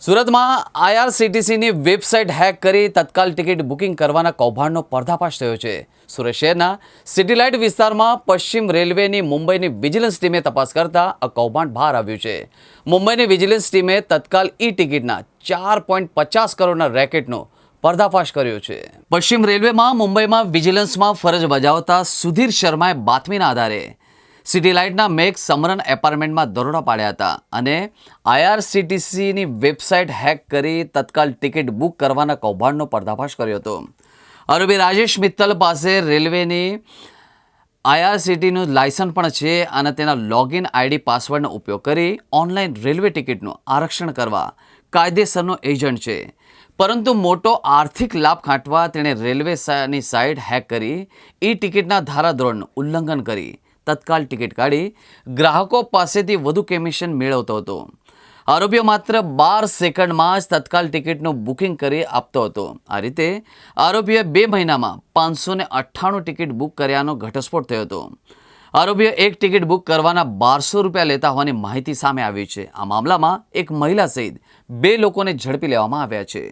સુરતમાં આઈઆરસીટીસીની website hack કરી તત્કાલ ticket booking કરવાના કૌભાંડનો પર્દાફાશ થયો છે. સુરત શહેરના સિટી લાઇટ વિસ્તારમાં પશ્ચિમ રેલવેની મુંબઈની વિજિલન્સ ટીમે તપાસ કરતા આ કૌભાંડ બહાર આવ્યું છે. મુંબઈની વિજિલન્સ ટીમે તત્કાલ ઈ ટિકિટના 4.50 કરોડના રેકેટનો પર્દાફાશ કર્યો છે. પશ્ચિમ રેલવેમાં મુંબઈમાં વિજિલન્સમાં ફરજ બજાવતા સુધીર શર્માએ બાતમીના આધારે સિટી લાઇટના મેઘ સમરન એપાર્ટમેન્ટમાં દરોડા પાડ્યા હતા અને આઈઆરસીટીસીની વેબસાઇટ હેક કરી તત્કાલ ટિકિટ બુક કરવાના કૌભાંડનો પર્દાફાશ કર્યો હતો. આરોપી રાજેશ મિત્તલ પાસે રેલવેની આઈઆરસીટીનું લાયસન્સ પણ છે અને તેના લોગિન આઈડી પાસવર્ડનો ઉપયોગ કરી ઓનલાઈન રેલવે ટિકિટનું આરક્ષણ કરવા કાયદેસરનો એજન્ટ છે. પરંતુ મોટો આર્થિક લાભ ખાંટવા તેણે રેલવેની સાઇટ હેક કરી ઈ ટિકિટના ધારાધોરણનું ઉલ્લંઘન કરી તત્કાલ ટિકિટ કાઢી ગ્રાહકો પાસેથી વધુ કમિશન મેળવતો હતો. આરોપીઓ માત્ર 12 સેકન્ડમાં જ તત્કાલ ટિકિટનું બુકિંગ કરી આપતો હતો. આ રીતે આરોપીઓએ 2 મહિનામાં 598 ટિકિટ બુક કર્યાનો ઘટસ્ફોટ થયો હતો. આરોપીઓ એક ટિકિટ બુક કરવાના 1200 રૂપિયા લેતા હોવાની માહિતી સામે આવી છે. આ મામલામાં એક મહિલા સહિત 2 લોકોને ઝડપી લેવામાં આવ્યા છે.